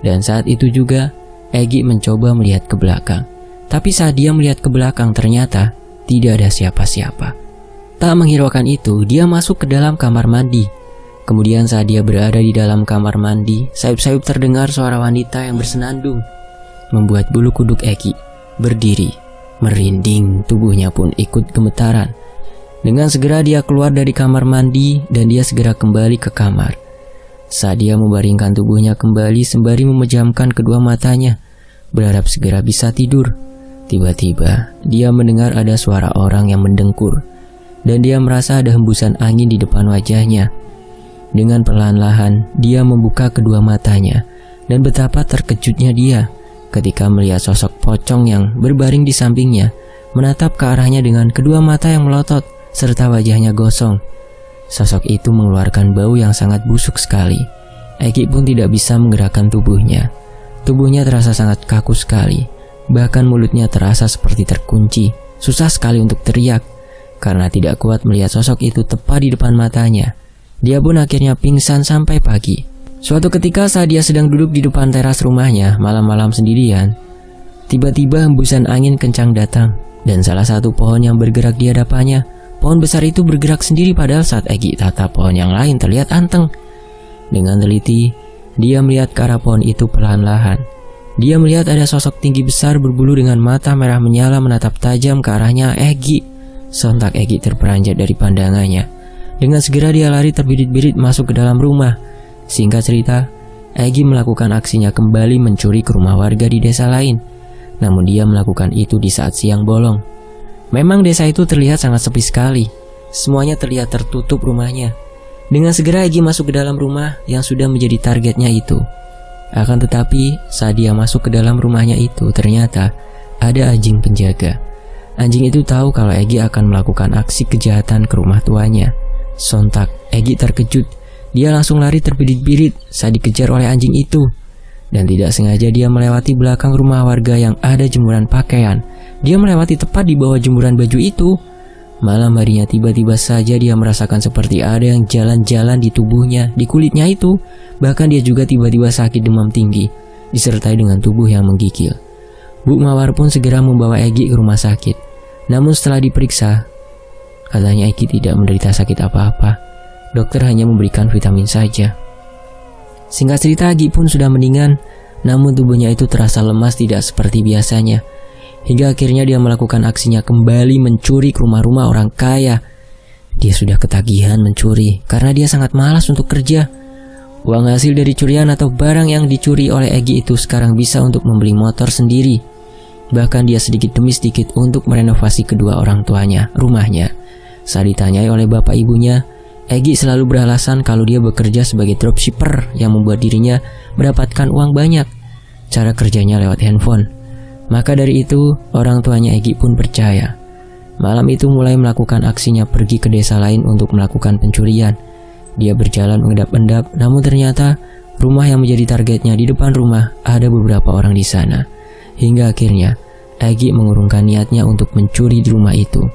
Dan saat itu juga, Egy mencoba melihat ke belakang. Tapi saat dia melihat ke belakang ternyata tidak ada siapa-siapa. Tak menghiraukan itu, dia masuk ke dalam kamar mandi. Kemudian saat dia berada di dalam kamar mandi, sayup-sayup terdengar suara wanita yang bersenandung, membuat bulu kuduk Egy berdiri, merinding, tubuhnya pun ikut gemetaran. Dengan segera dia keluar dari kamar mandi dan dia segera kembali ke kamar. Saat dia membaringkan tubuhnya kembali sembari memejamkan kedua matanya, berharap segera bisa tidur, tiba-tiba dia mendengar ada suara orang yang mendengkur dan dia merasa ada hembusan angin di depan wajahnya. Dengan perlahan-lahan dia membuka kedua matanya dan betapa terkejutnya dia ketika melihat sosok pocong yang berbaring di sampingnya menatap ke arahnya dengan kedua mata yang melotot serta wajahnya gosong. Sosok itu mengeluarkan bau yang sangat busuk sekali. Egy pun tidak bisa menggerakkan tubuhnya. Tubuhnya terasa sangat kaku sekali. Bahkan mulutnya terasa seperti terkunci. Susah sekali untuk teriak karena tidak kuat melihat sosok itu tepat di depan matanya. Dia pun akhirnya pingsan sampai pagi. Suatu ketika saat dia sedang duduk di depan teras rumahnya malam-malam sendirian, tiba-tiba hembusan angin kencang datang dan salah satu pohon yang bergerak di hadapannya, pohon besar itu bergerak sendiri padahal saat Egy tatap pohon yang lain terlihat anteng. Dengan teliti, dia melihat ke arah pohon itu perlahan-lahan. Dia melihat ada sosok tinggi besar berbulu dengan mata merah menyala menatap tajam ke arahnya Egy. Sontak Egy terperanjat dari pandangannya. Dengan segera dia lari terbirit-birit masuk ke dalam rumah. Singkat cerita, Egy melakukan aksinya kembali mencuri ke rumah warga di desa lain. Namun dia melakukan itu di saat siang bolong. Memang desa itu terlihat sangat sepi sekali. Semuanya terlihat tertutup rumahnya. Dengan segera Egy masuk ke dalam rumah yang sudah menjadi targetnya itu. Akan tetapi saat dia masuk ke dalam rumahnya itu, ternyata ada anjing penjaga. Anjing itu tahu kalau Egy akan melakukan aksi kejahatan ke rumah tuanya. Sontak Egy terkejut. Dia langsung lari terbirit-birit saat dikejar oleh anjing itu. Dan tidak sengaja dia melewati belakang rumah warga yang ada jemuran pakaian. Dia melewati tepat di bawah jemuran baju itu. Malam harinya tiba-tiba saja dia merasakan seperti ada yang jalan-jalan di tubuhnya, di kulitnya itu. Bahkan dia juga tiba-tiba sakit demam tinggi, disertai dengan tubuh yang menggigil. Bu Mawar pun segera membawa Egy ke rumah sakit. Namun setelah diperiksa, katanya Egy tidak menderita sakit apa-apa. Dokter hanya memberikan vitamin saja. Singkat cerita, Egy pun sudah mendingan. Namun tubuhnya itu terasa lemas tidak seperti biasanya. Hingga akhirnya dia melakukan aksinya kembali mencuri ke rumah-rumah orang kaya. Dia sudah ketagihan mencuri karena dia sangat malas untuk kerja. Uang hasil dari curian atau barang yang dicuri oleh Egy itu sekarang bisa untuk membeli motor sendiri. Bahkan dia sedikit demi sedikit untuk merenovasi kedua orang tuanya, rumahnya. Saat ditanyai oleh bapak ibunya, Egy selalu beralasan kalau dia bekerja sebagai dropshipper yang membuat dirinya mendapatkan uang banyak. Cara kerjanya lewat handphone. Maka dari itu, orang tuanya Egy pun percaya. Malam itu mulai melakukan aksinya pergi ke desa lain untuk melakukan pencurian. Dia berjalan mengendap-endap, namun ternyata rumah yang menjadi targetnya di depan rumah ada beberapa orang di sana. Hingga akhirnya, Egy mengurungkan niatnya untuk mencuri di rumah itu.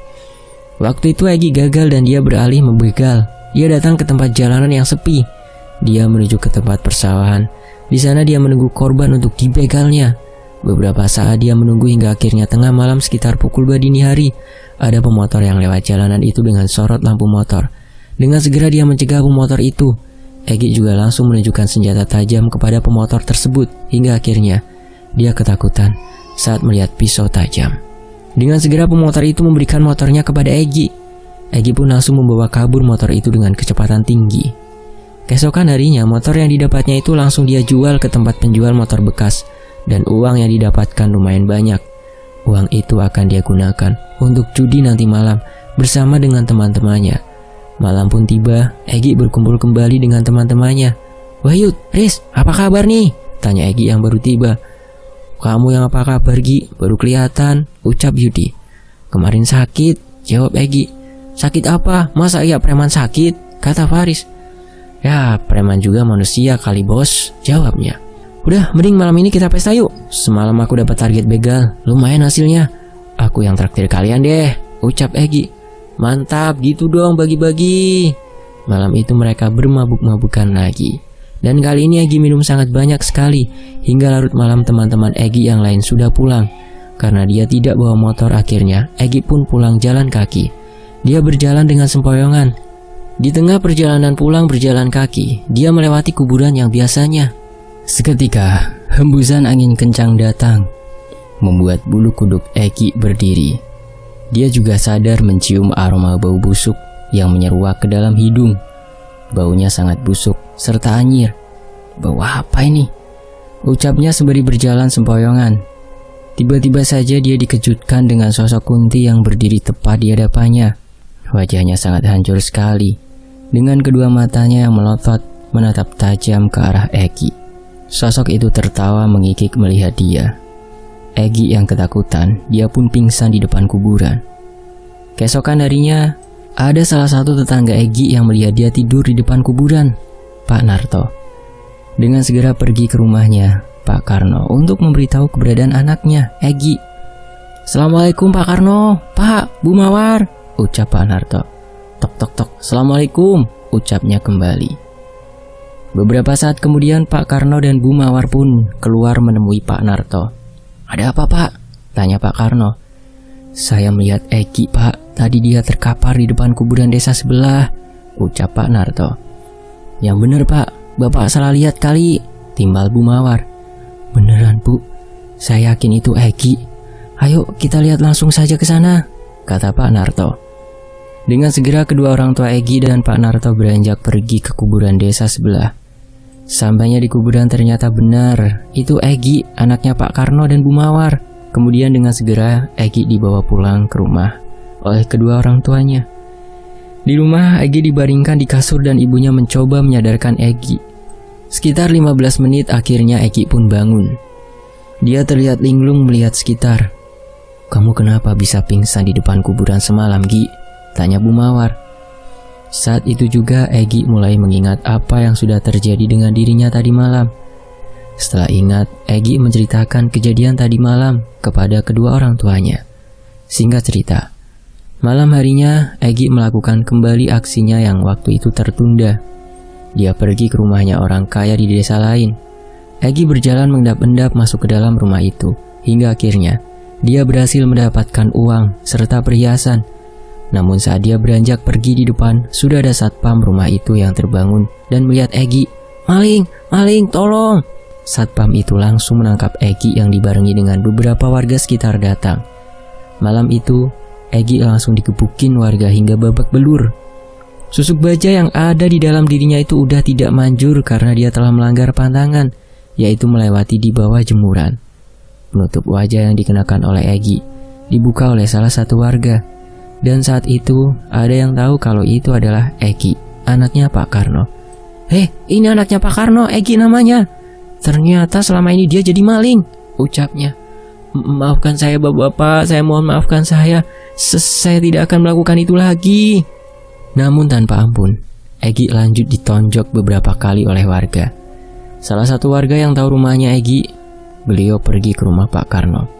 Waktu itu Egy gagal dan dia beralih membegal. Dia datang ke tempat jalanan yang sepi. Dia menuju ke tempat persawahan. Di sana dia menunggu korban untuk dibegalnya. Beberapa saat dia menunggu hingga akhirnya tengah malam sekitar pukul 2 dini hari. Ada pemotor yang lewat jalanan itu dengan sorot lampu motor. Dengan segera dia mencegah pemotor itu. Egy juga langsung menunjukkan senjata tajam kepada pemotor tersebut. Hingga akhirnya dia ketakutan saat melihat pisau tajam. Dengan segera pemotor itu memberikan motornya kepada Egy. Egy pun langsung membawa kabur motor itu dengan kecepatan tinggi. Keesokan harinya motor yang didapatnya itu langsung dia jual ke tempat penjual motor bekas. Dan uang yang didapatkan lumayan banyak. Uang itu akan dia gunakan untuk judi nanti malam bersama dengan teman-temannya. Malam pun tiba, Egy berkumpul kembali dengan teman-temannya. "Wah Yud, Riz, apa kabar nih?" tanya Egy yang baru tiba. "Kamu yang apa kabar Gi? Baru kelihatan," ucap Yudi. "Kemarin sakit," jawab Egy. "Sakit apa? Masa iya preman sakit?" kata Faris. "Ya, preman juga manusia kali bos," jawabnya. "Udah, mending malam ini kita pesta yuk. Semalam aku dapat target begal, lumayan hasilnya. Aku yang traktir kalian deh," ucap Egy. "Mantap, gitu dong bagi-bagi." Malam itu mereka bermabuk-mabukan lagi. Dan kali ini Egy minum sangat banyak sekali. Hingga larut malam teman-teman Egy yang lain sudah pulang. Karena dia tidak bawa motor akhirnya, Egy pun pulang jalan kaki. Dia berjalan dengan sempoyongan. Di tengah perjalanan pulang berjalan kaki, dia melewati kuburan yang biasanya. Seketika, hembusan angin kencang datang, membuat bulu kuduk Egy berdiri. Dia juga sadar mencium aroma bau busuk yang menyeruak ke dalam hidung. Baunya sangat busuk serta anyir. "Bau apa ini?" ucapnya sembari berjalan sempoyongan. Tiba-tiba saja dia dikejutkan dengan sosok Kunti yang berdiri tepat di hadapannya. Wajahnya sangat hancur sekali, dengan kedua matanya yang melotot menatap tajam ke arah Egy. Sosok itu tertawa mengikik melihat dia. Egy yang ketakutan, dia pun pingsan di depan kuburan. Keesokan harinya, ada salah satu tetangga Egy yang melihat dia tidur di depan kuburan, Pak Narto. Dengan segera pergi ke rumahnya, Pak Karno untuk memberitahu keberadaan anaknya, Egi. "Assalamualaikum Pak Karno." "Pak, Bu Mawar," ucap Pak Narto. "Tok tok tok, Assalamualaikum," ucapnya kembali. Beberapa saat kemudian Pak Karno dan Bu Mawar pun keluar menemui Pak Narto. "Ada apa Pak?" tanya Pak Karno. "Saya melihat Egi Pak, tadi dia terkapar di depan kuburan desa sebelah," ucap Pak Narto. "Yang bener Pak, Bapak salah lihat kali," timbal Bu Mawar. "Beneran Bu, saya yakin itu Egi. Ayo kita lihat langsung saja ke sana," kata Pak Narto. Dengan segera kedua orang tua Egi dan Pak Narto beranjak pergi ke kuburan desa sebelah. Sampainya di kuburan ternyata benar, itu Egi, anaknya Pak Karno dan Bu Mawar. Kemudian dengan segera Egi dibawa pulang ke rumah oleh kedua orang tuanya. Di rumah Egi dibaringkan di kasur dan ibunya mencoba menyadarkan Egi. Sekitar 15 menit akhirnya Egi pun bangun. Dia terlihat linglung melihat sekitar. "Kamu kenapa bisa pingsan di depan kuburan semalam, Gi?" tanya Bu Mawar. Saat itu juga Egi mulai mengingat apa yang sudah terjadi dengan dirinya tadi malam. Setelah ingat, Egi menceritakan kejadian tadi malam kepada kedua orang tuanya. Singkat cerita, malam harinya Egi melakukan kembali aksinya yang waktu itu tertunda. Dia pergi ke rumahnya orang kaya di desa lain. Egi berjalan mengendap-endap masuk ke dalam rumah itu, hingga akhirnya dia berhasil mendapatkan uang serta perhiasan. Namun saat dia beranjak pergi di depan, sudah ada satpam rumah itu yang terbangun dan melihat Egi. "Maling, maling, tolong!" Satpam itu langsung menangkap Egi yang dibarengi dengan beberapa warga sekitar datang. Malam itu, Egi langsung digebukin warga hingga babak belur. Susuk baja yang ada di dalam dirinya itu udah tidak manjur karena dia telah melanggar pantangan, yaitu melewati di bawah jemuran. Penutup wajah yang dikenakan oleh Egi dibuka oleh salah satu warga. Dan saat itu ada yang tahu kalau itu adalah Egi, anaknya Pak Karno. Ini anaknya Pak Karno, Egi namanya. Ternyata selama ini dia jadi maling," ucapnya. "Maafkan saya Bapak, saya mohon maafkan saya. Saya tidak akan melakukan itu lagi." Namun tanpa ampun, Egi lanjut ditonjok beberapa kali oleh warga. Salah satu warga yang tahu rumahnya Egi, beliau pergi ke rumah Pak Karno.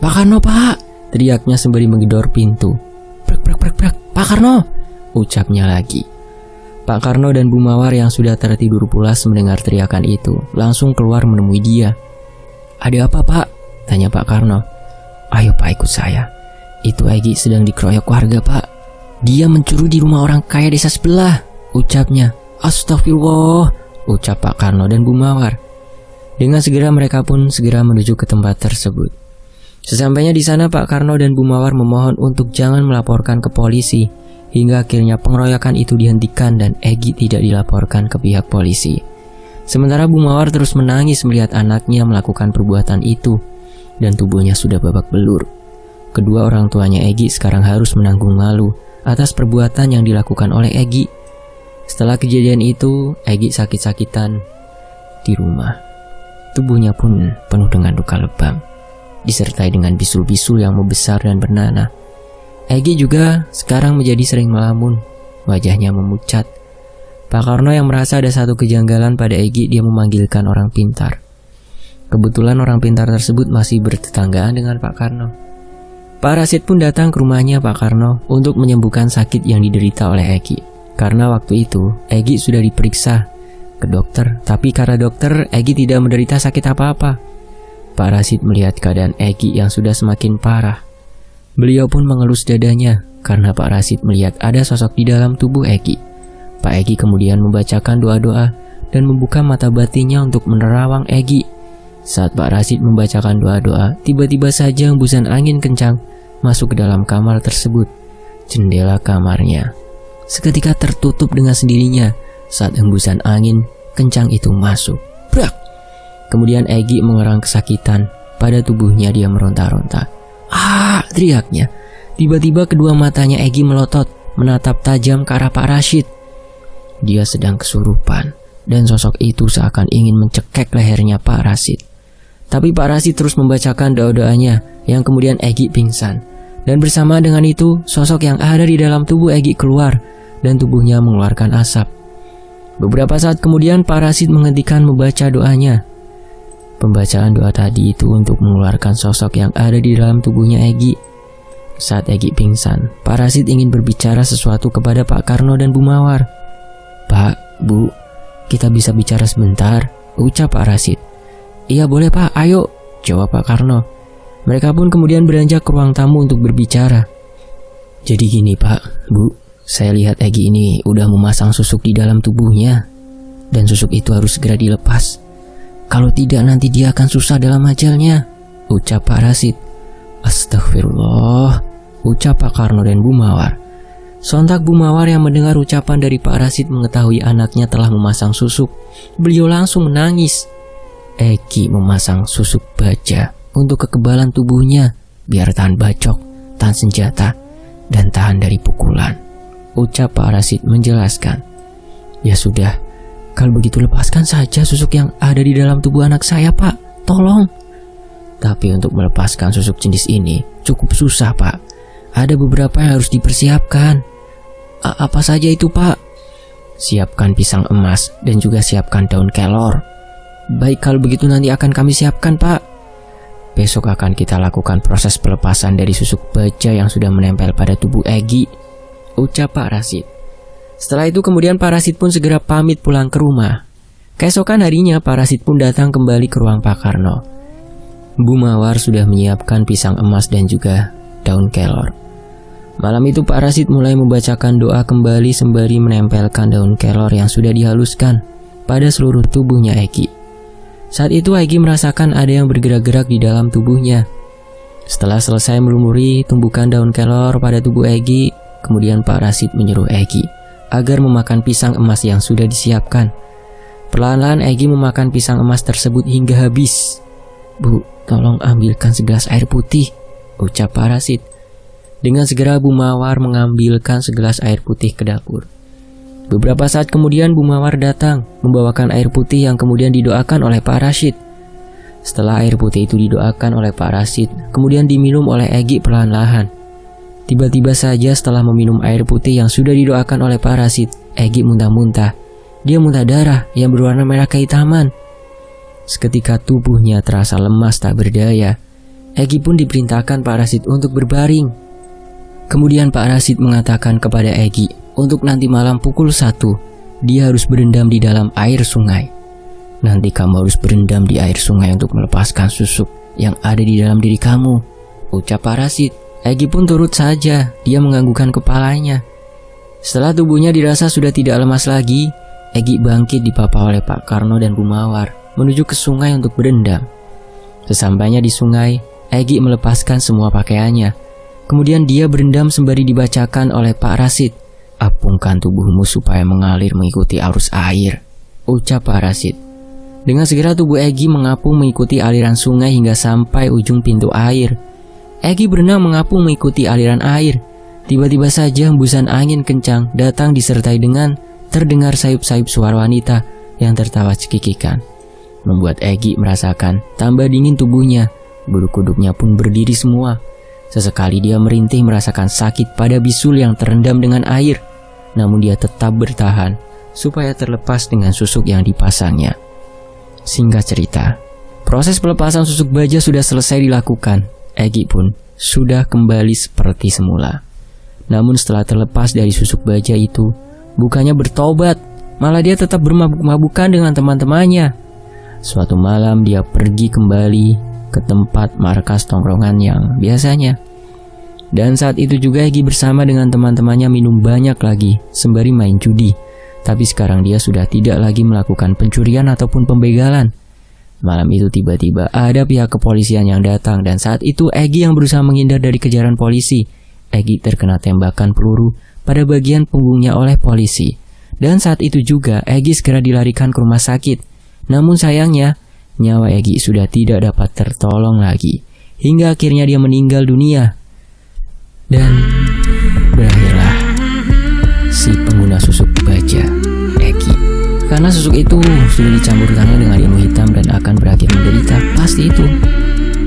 "Pak Karno Pak!" teriaknya sembari menggedor pintu. "Prak prak prak prak, Pak Karno!" ucapnya lagi. Pak Karno dan Bu Mawar yang sudah tertidur pulas mendengar teriakan itu langsung keluar menemui dia. "Ada apa Pak?" tanya Pak Karno. "Ayo Pak, ikut saya. Itu Egi sedang dikeroyok warga Pak. Dia mencuri di rumah orang kaya desa sebelah," ucapnya. "Astagfirullah," ucap Pak Karno dan Bu Mawar. Dengan segera mereka pun segera menuju ke tempat tersebut. Sesampainya di sana, Pak Karno dan Bu Mawar memohon untuk jangan melaporkan ke polisi, hingga akhirnya pengeroyokan itu dihentikan dan Egi tidak dilaporkan ke pihak polisi. Sementara Bu Mawar terus menangis melihat anaknya melakukan perbuatan itu, dan tubuhnya sudah babak belur. Kedua orang tuanya Egi sekarang harus menanggung malu atas perbuatan yang dilakukan oleh Egi. Setelah kejadian itu, Egi sakit-sakitan di rumah. Tubuhnya pun penuh dengan luka lebam, disertai dengan bisul-bisul yang membesar dan bernanah. Egi juga sekarang menjadi sering melamun, wajahnya memucat. Pak Karno yang merasa ada satu kejanggalan pada Egi, dia memanggilkan orang pintar. Kebetulan orang pintar tersebut masih bertetanggaan dengan Pak Karno. Pak Rasid pun datang ke rumahnya Pak Karno untuk menyembuhkan sakit yang diderita oleh Egi. Karena waktu itu Egi sudah diperiksa ke dokter, tapi kata dokter Egi tidak menderita sakit apa-apa. Pak Rasid melihat keadaan Egi yang sudah semakin parah. Beliau pun mengelus dadanya karena Pak Rasid melihat ada sosok di dalam tubuh Egi. Pak Egi kemudian membacakan doa-doa dan membuka mata batinnya untuk menerawang Egi. Saat Pak Rasid membacakan doa-doa, tiba-tiba saja hembusan angin kencang masuk ke dalam kamar tersebut. Jendela kamarnya seketika tertutup dengan sendirinya saat hembusan angin kencang itu masuk. Brak! Kemudian Egi mengerang kesakitan. Pada tubuhnya dia meronta-ronta. "Ah!" teriaknya. Tiba-tiba kedua matanya Egi melotot, menatap tajam ke arah Pak Rasid. Dia sedang kesurupan, dan sosok itu seakan ingin mencekek lehernya Pak Rasid. Tapi Pak Rasid terus membacakan doa-doanya, yang kemudian Egi pingsan. Dan bersama dengan itu, sosok yang ada di dalam tubuh Egi keluar, dan tubuhnya mengeluarkan asap. Beberapa saat kemudian Pak Rasid menghentikan membaca doanya. Pembacaan doa tadi itu untuk mengeluarkan sosok yang ada di dalam tubuhnya Egy. Saat Egy pingsan, parasit ingin berbicara sesuatu kepada Pak Karno dan Bu Mawar. "Pak, Bu, kita bisa bicara sebentar," ucap parasit. "Iya boleh Pak, ayo," jawab Pak Karno. Mereka pun kemudian beranjak ke ruang tamu untuk berbicara. "Jadi gini Pak, Bu, saya lihat Egy ini udah memasang susuk di dalam tubuhnya. Dan susuk itu harus segera dilepas. Kalau tidak nanti dia akan susah dalam ajalnya," ucap Pak Rasid. "Astagfirullah," ucap Pak Karno dan Bu Mawar. Sontak Bu Mawar yang mendengar ucapan dari Pak Rasid mengetahui anaknya telah memasang susuk. Beliau langsung menangis. Egy memasang susuk baja untuk kekebalan tubuhnya biar tahan bacok, tahan senjata, dan tahan dari pukulan, ucap Pak Rasid menjelaskan. "Ya sudah, kalau begitu lepaskan saja susuk yang ada di dalam tubuh anak saya Pak, tolong." "Tapi untuk melepaskan susuk jenis ini cukup susah Pak. Ada beberapa yang harus dipersiapkan." Apa saja itu Pak?" "Siapkan pisang emas dan juga siapkan daun kelor." "Baik, kalau begitu nanti akan kami siapkan Pak." "Besok akan kita lakukan proses pelepasan dari susuk baja yang sudah menempel pada tubuh Egy," ucap Pak Rasid. Setelah itu kemudian Pak Rasid pun segera pamit pulang ke rumah. Keesokan harinya Pak Rasid pun datang kembali ke ruang Pak Karno. Bu Mawar sudah menyiapkan pisang emas dan juga daun kelor. Malam itu Pak Rasid mulai membacakan doa kembali sembari menempelkan daun kelor yang sudah dihaluskan pada seluruh tubuhnya Egy. Saat itu Egy merasakan ada yang bergerak-gerak di dalam tubuhnya. Setelah selesai melumuri tumbukan daun kelor pada tubuh Egy, kemudian Pak Rasid menyuruh Egy agar memakan pisang emas yang sudah disiapkan. Perlahan-lahan Egy memakan pisang emas tersebut hingga habis. "Bu, tolong ambilkan segelas air putih," ucap Pak Rasid. Dengan segera Bu Mawar mengambilkan segelas air putih ke dapur. Beberapa saat kemudian Bu Mawar datang membawakan air putih yang kemudian didoakan oleh Pak Rasid. Setelah air putih itu didoakan oleh Pak Rasid, kemudian diminum oleh Egy perlahan-lahan. Tiba-tiba saja setelah meminum air putih yang sudah didoakan oleh Pak Rasid, Egy muntah-muntah. Dia muntah darah yang berwarna merah kehitaman. Seketika tubuhnya terasa lemas tak berdaya. Egy pun diperintahkan Pak Rasid untuk berbaring. Kemudian Pak Rasid mengatakan kepada Egy untuk nanti malam pukul 1 dia harus berendam di dalam air sungai. "Nanti kamu harus berendam di air sungai untuk melepaskan susuk yang ada di dalam diri kamu," ucap Pak Rasid. Egy pun turut saja, dia menganggukkan kepalanya. Setelah tubuhnya dirasa sudah tidak lemas lagi, Egy bangkit dipapa oleh Pak Karno dan Bu Mawar menuju ke sungai untuk berendam. Sesampainya di sungai, Egy melepaskan semua pakaiannya. Kemudian dia berendam sembari dibacakan oleh Pak Rasid. "Apungkan tubuhmu supaya mengalir mengikuti arus air," ucap Pak Rasid. Dengan segera tubuh Egy mengapung mengikuti aliran sungai hingga sampai ujung pintu air. Egy berenang mengapung mengikuti aliran air. Tiba-tiba saja hembusan angin kencang datang disertai dengan terdengar sayup-sayup suara wanita yang tertawa cekikikan. Membuat Egy merasakan tambah dingin tubuhnya. Bulu kuduknya pun berdiri semua. Sesekali dia merintih merasakan sakit pada bisul yang terendam dengan air. Namun dia tetap bertahan supaya terlepas dengan susuk yang dipasangnya. Singkat cerita, proses pelepasan susuk baja sudah selesai dilakukan. Egy pun sudah kembali seperti semula. Namun setelah terlepas dari susuk baja itu, bukannya bertobat, malah dia tetap bermabuk-mabukan dengan teman-temannya. Suatu malam dia pergi kembali ke tempat markas tongkrongan yang biasanya. Dan saat itu juga Egy bersama dengan teman-temannya minum banyak lagi sembari main judi. Tapi sekarang dia sudah tidak lagi melakukan pencurian ataupun pembegalan. Malam itu tiba-tiba ada pihak kepolisian yang datang dan saat itu Egy yang berusaha menghindar dari kejaran polisi. Egy terkena tembakan peluru pada bagian punggungnya oleh polisi. Dan saat itu juga Egy segera dilarikan ke rumah sakit. Namun sayangnya, nyawa Egy sudah tidak dapat tertolong lagi. Hingga akhirnya dia meninggal dunia. Dan berakhirlah si pengguna susuk baja, Egy. Karena susuk itu sudah dicampur tangan dengan ilmu hitam dan akan berakhir menderita, pasti itu.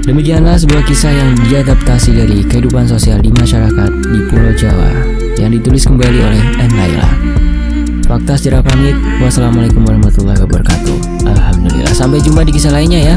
Demikianlah sebuah kisah yang diadaptasi dari kehidupan sosial di masyarakat di Pulau Jawa yang ditulis kembali oleh N. Laila. Fakta sejarah pamit. Wassalamualaikum warahmatullahi wabarakatuh. Alhamdulillah. Alhamdulillah, sampai jumpa di kisah lainnya ya.